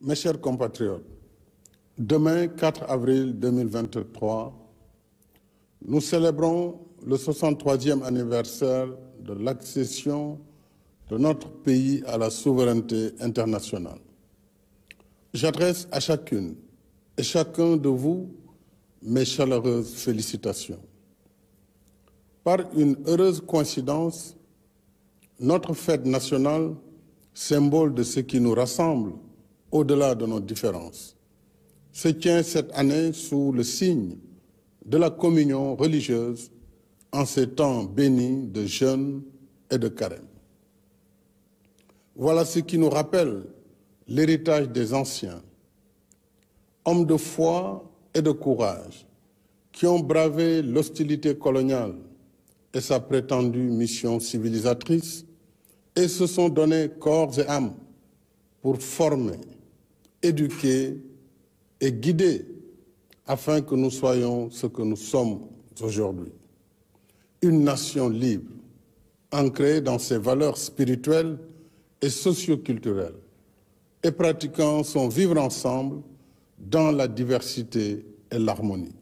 Mes chers compatriotes, demain, 4 avril 2023, nous célébrons le 63e anniversaire de l'accession de notre pays à la souveraineté internationale. J'adresse à chacune et chacun de vous mes chaleureuses félicitations. Par une heureuse coïncidence, notre fête nationale, symbole de ce qui nous rassemble au-delà de nos différences, se tient cette année sous le signe de la communion religieuse en ces temps bénis de jeûne et de carême. Voilà ce qui nous rappelle l'héritage des anciens, hommes de foi et de courage, qui ont bravé l'hostilité coloniale et sa prétendue mission civilisatrice et se sont donnés corps et âme pour former, éduquer et guider afin que nous soyons ce que nous sommes aujourd'hui. Une nation libre, ancrée dans ses valeurs spirituelles et socio-culturelles et pratiquant son vivre ensemble dans la diversité et l'harmonie.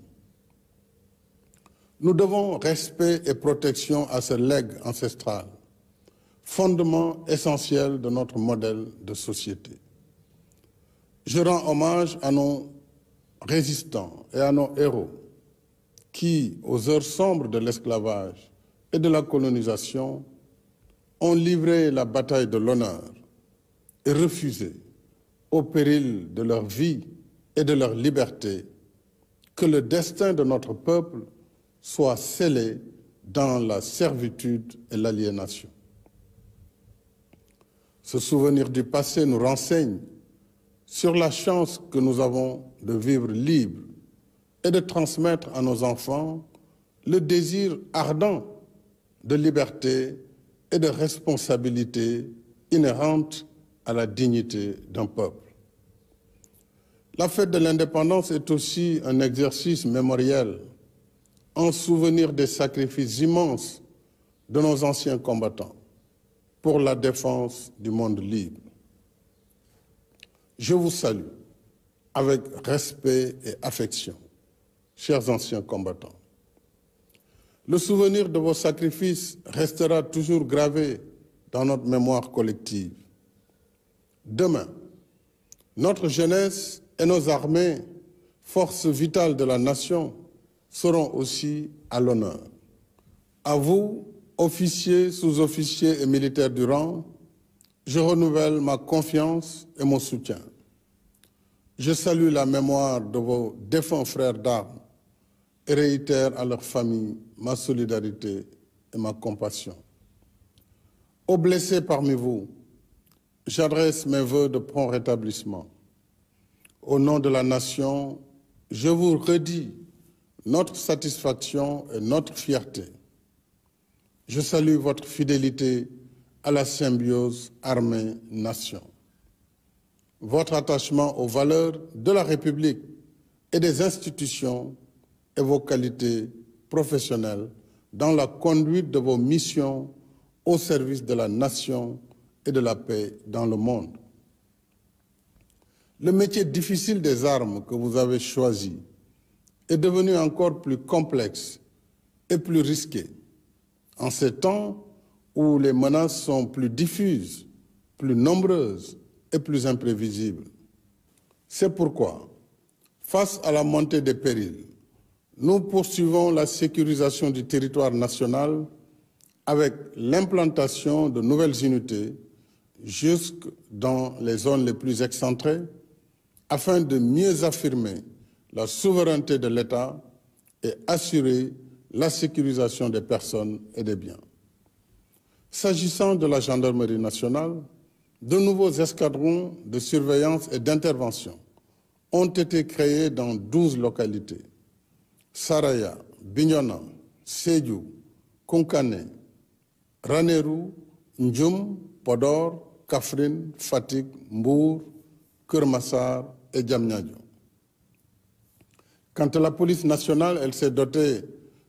Nous devons respect et protection à ce legs ancestral, fondement essentiel de notre modèle de société. Je rends hommage à nos résistants et à nos héros qui, aux heures sombres de l'esclavage et de la colonisation, ont livré la bataille de l'honneur et refusé, au péril de leur vie et de leur liberté, que le destin de notre peuple soit scellé dans la servitude et l'aliénation. Ce souvenir du passé nous renseigne sur la chance que nous avons de vivre libre et de transmettre à nos enfants le désir ardent de liberté et de responsabilité inhérente à la dignité d'un peuple. La fête de l'indépendance est aussi un exercice mémoriel en souvenir des sacrifices immenses de nos anciens combattants pour la défense du monde libre. Je vous salue avec respect et affection, chers anciens combattants. Le souvenir de vos sacrifices restera toujours gravé dans notre mémoire collective. Demain, notre jeunesse et nos armées, forces vitales de la nation, seront aussi à l'honneur. À vous, officiers, sous-officiers et militaires du rang, je renouvelle ma confiance et mon soutien. Je salue la mémoire de vos défunts frères d'armes et réitère à leurs familles ma solidarité et ma compassion. Aux blessés parmi vous, j'adresse mes vœux de prompt rétablissement. Au nom de la nation, je vous redis notre satisfaction et notre fierté. Je salue votre fidélité à la symbiose armée-nation. Votre attachement aux valeurs de la République et des institutions et vos qualités professionnelles dans la conduite de vos missions au service de la nation et de la paix dans le monde. Le métier difficile des armes que vous avez choisi est devenu encore plus complexe et plus risqué en ces temps où les menaces sont plus diffuses, plus nombreuses et plus imprévisibles. C'est pourquoi, face à la montée des périls, nous poursuivons la sécurisation du territoire national avec l'implantation de nouvelles unités jusque dans les zones les plus excentrées afin de mieux affirmer la souveraineté de l'État et assurer la sécurisation des personnes et des biens. S'agissant de la gendarmerie nationale, de nouveaux escadrons de surveillance et d'intervention ont été créés dans 12 localités. Saraya, Bignona, Sédhiou, Koungheul, Ranérou, Ndioum, Podor, Kaffrine, Fatick, Mbour, Keur Massar et Diamniadio. Quant à la police nationale, elle s'est dotée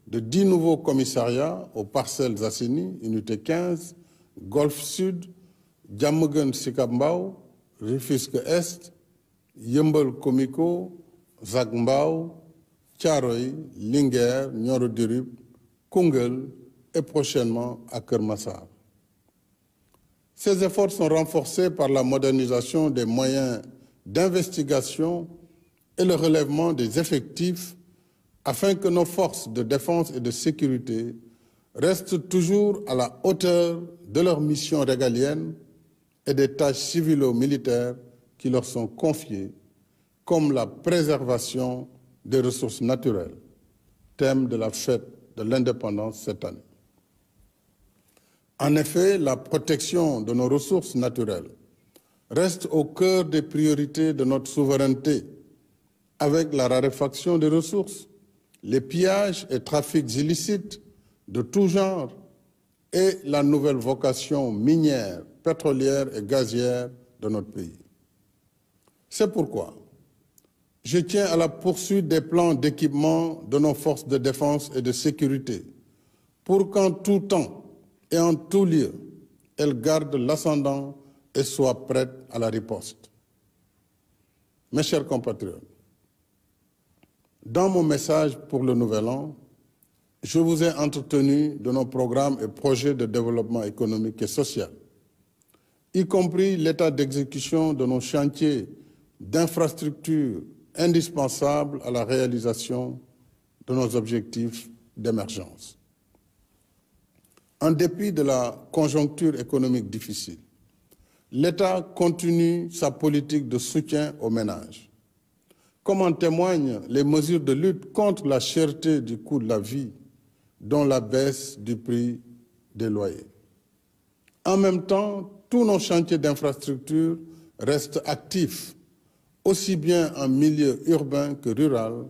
de 10 nouveaux commissariats aux Parcelles Assainies, unité 15, Golfe Sud, Diamaguène Sicap Mbao, Rufisque Est, Yeumbeul Comico, Zac Mbao, Thiaroye, Linguère, Nioro du Rip, Koungheul et prochainement à Keur Massar. Ces efforts sont renforcés par la modernisation des moyens d'investigation et le relèvement des effectifs afin que nos forces de défense et de sécurité restent toujours à la hauteur de leurs missions régaliennes et des tâches civilo-militaires qui leur sont confiées, comme la préservation des ressources naturelles, thème de la fête de l'indépendance cette année. En effet, la protection de nos ressources naturelles reste au cœur des priorités de notre souveraineté, avec la raréfaction des ressources, les pillages et trafics illicites de tout genre et la nouvelle vocation minière, pétrolière et gazière de notre pays. C'est pourquoi je tiens à la poursuite des plans d'équipement de nos forces de défense et de sécurité pour qu'en tout temps et en tout lieu, elles gardent l'ascendant et soient prêtes à la riposte. Mes chers compatriotes, dans mon message pour le Nouvel An, je vous ai entretenu de nos programmes et projets de développement économique et social, y compris l'état d'exécution de nos chantiers d'infrastructures indispensables à la réalisation de nos objectifs d'émergence. En dépit de la conjoncture économique difficile, l'État continue sa politique de soutien aux ménages, comme en témoignent les mesures de lutte contre la cherté du coût de la vie, dont la baisse du prix des loyers. En même temps, tous nos chantiers d'infrastructure restent actifs, aussi bien en milieu urbain que rural,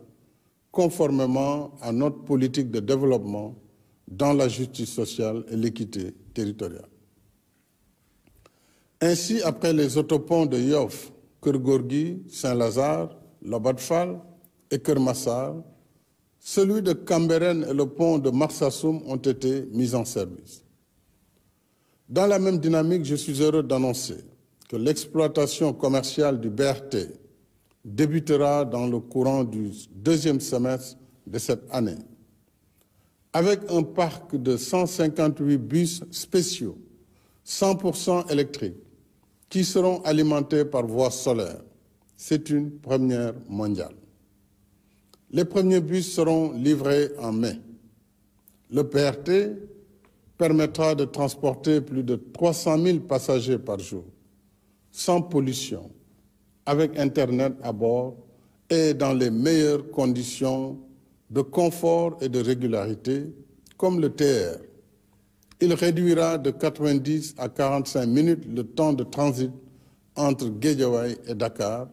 conformément à notre politique de développement dans la justice sociale et l'équité territoriale. Ainsi, après les autoponts de Yoff, Keur Gorgui, Saint-Lazare, Lobat Fall et Keur Massar, celui de Cambérène et le pont de Marsassoum ont été mis en service. Dans la même dynamique, je suis heureux d'annoncer que l'exploitation commerciale du BRT débutera dans le courant du deuxième semestre de cette année, avec un parc de 158 bus spéciaux, 100% électriques, qui seront alimentés par voie solaire. C'est une première mondiale. Les premiers bus seront livrés en mai. Le BRT permettra de transporter plus de 300 000 passagers par jour, sans pollution, avec Internet à bord et dans les meilleures conditions de confort et de régularité, comme le TR. Il réduira de 90 à 45 minutes le temps de transit entre Guédiawaye et Dakar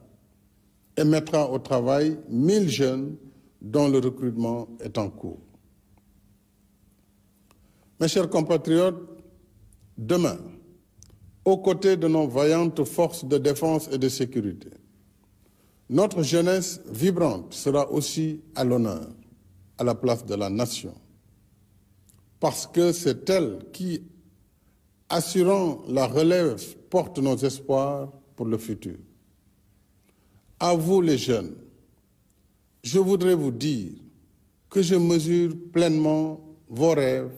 et mettra au travail 1000 jeunes dont le recrutement est en cours. Mes chers compatriotes, demain, aux côtés de nos vaillantes forces de défense et de sécurité, notre jeunesse vibrante sera aussi à l'honneur, à la place de la nation, parce que c'est elle qui, assurant la relève, porte nos espoirs pour le futur. À vous les jeunes, je voudrais vous dire que je mesure pleinement vos rêves,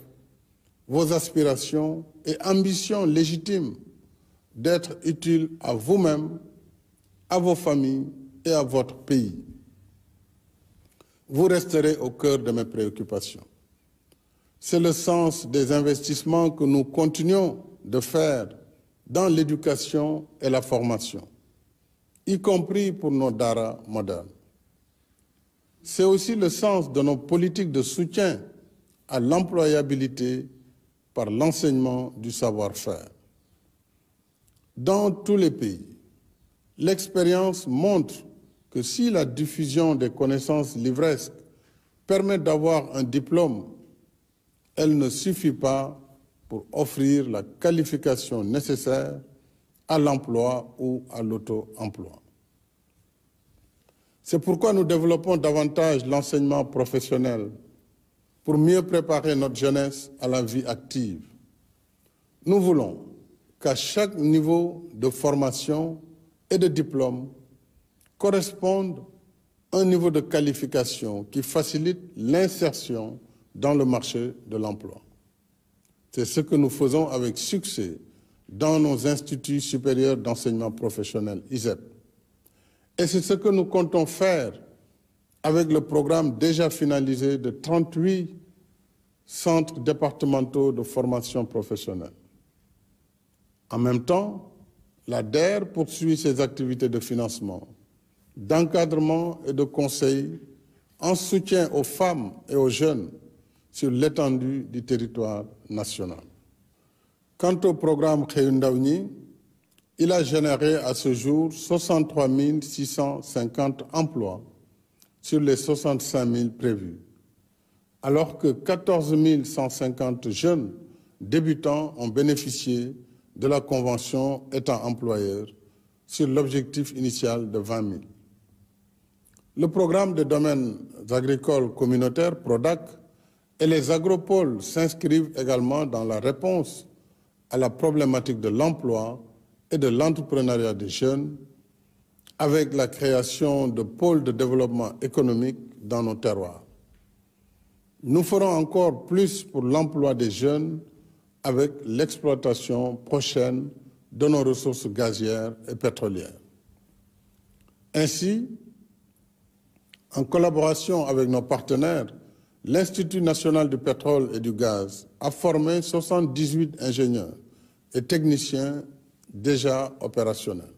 vos aspirations et ambitions légitimes d'être utiles à vous-même, à vos familles et à votre pays. Vous resterez au cœur de mes préoccupations. C'est le sens des investissements que nous continuons de faire dans l'éducation et la formation, y compris pour nos daara modernes. C'est aussi le sens de nos politiques de soutien à l'employabilité par l'enseignement du savoir-faire. Dans tous les pays, l'expérience montre que si la diffusion des connaissances livresques permet d'avoir un diplôme, elle ne suffit pas pour offrir la qualification nécessaire à l'emploi ou à l'auto-emploi. C'est pourquoi nous développons davantage l'enseignement professionnel pour mieux préparer notre jeunesse à la vie active. Nous voulons qu'à chaque niveau de formation et de diplôme, correspondent à un niveau de qualification qui facilite l'insertion dans le marché de l'emploi. C'est ce que nous faisons avec succès dans nos instituts supérieurs d'enseignement professionnel, ISEP. Et c'est ce que nous comptons faire avec le programme déjà finalisé de 38 centres départementaux de formation professionnelle. En même temps, la DER poursuit ses activités de financement, d'encadrement et de conseil en soutien aux femmes et aux jeunes sur l'étendue du territoire national. Quant au programme Xëyu Ndaw ñi, il a généré à ce jour 63 650 emplois sur les 65 000 prévus, alors que 14 150 jeunes débutants ont bénéficié de la convention État employeur sur l'objectif initial de 20 000. Le programme des domaines agricoles communautaires, PRODAC, et les agropoles s'inscrivent également dans la réponse à la problématique de l'emploi et de l'entrepreneuriat des jeunes, avec la création de pôles de développement économique dans nos terroirs. Nous ferons encore plus pour l'emploi des jeunes avec l'exploitation prochaine de nos ressources gazières et pétrolières. Ainsi, en collaboration avec nos partenaires, l'Institut national du pétrole et du gaz a formé 78 ingénieurs et techniciens déjà opérationnels.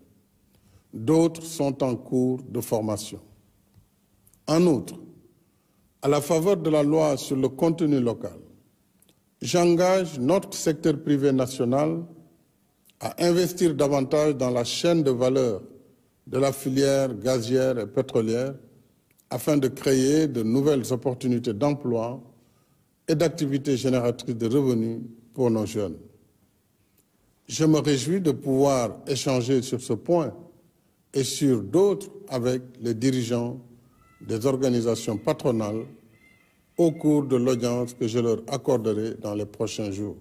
D'autres sont en cours de formation. En outre, à la faveur de la loi sur le contenu local, j'engage notre secteur privé national à investir davantage dans la chaîne de valeur de la filière gazière et pétrolière afin de créer de nouvelles opportunités d'emploi et d'activités génératrices de revenus pour nos jeunes. Je me réjouis de pouvoir échanger sur ce point et sur d'autres avec les dirigeants des organisations patronales au cours de l'audience que je leur accorderai dans les prochains jours.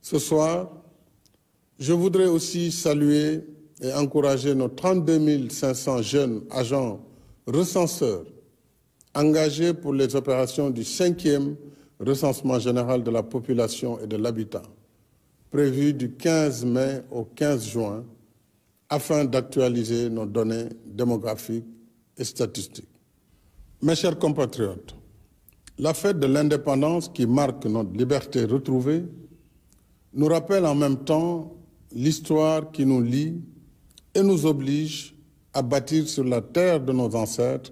Ce soir, je voudrais aussi saluer et encourager nos 32 500 jeunes agents recenseurs engagés pour les opérations du 5e recensement général de la population et de l'habitat, prévu du 15 mai au 15 juin, afin d'actualiser nos données démographiques et statistiques. Mes chers compatriotes, la fête de l'indépendance qui marque notre liberté retrouvée nous rappelle en même temps l'histoire qui nous lie et nous oblige à bâtir sur la terre de nos ancêtres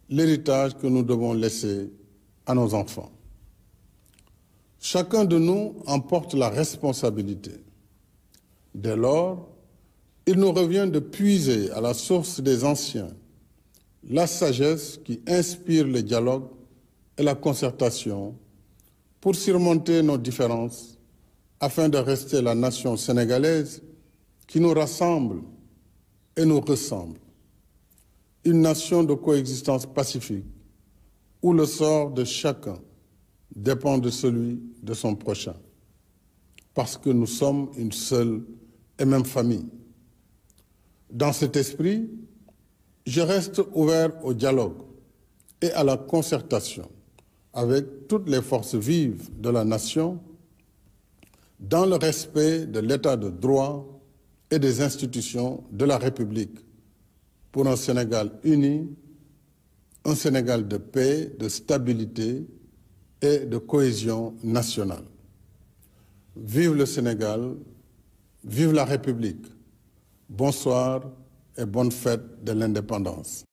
l'héritage que nous devons laisser à nos enfants. Chacun de nous en porte la responsabilité. Dès lors, il nous revient de puiser à la source des anciens la sagesse qui inspire le dialogue et la concertation pour surmonter nos différences afin de rester la nation sénégalaise qui nous rassemble et nous ressemble. Une nation de coexistence pacifique où le sort de chacun dépend de celui de son prochain, parce que nous sommes une seule et même famille. Dans cet esprit, je reste ouvert au dialogue et à la concertation avec toutes les forces vives de la nation dans le respect de l'état de droit et des institutions de la République pour un Sénégal uni, un Sénégal de paix, de stabilité et de cohésion nationale. Vive le Sénégal, vive la République. Bonsoir et bonne fête de l'indépendance.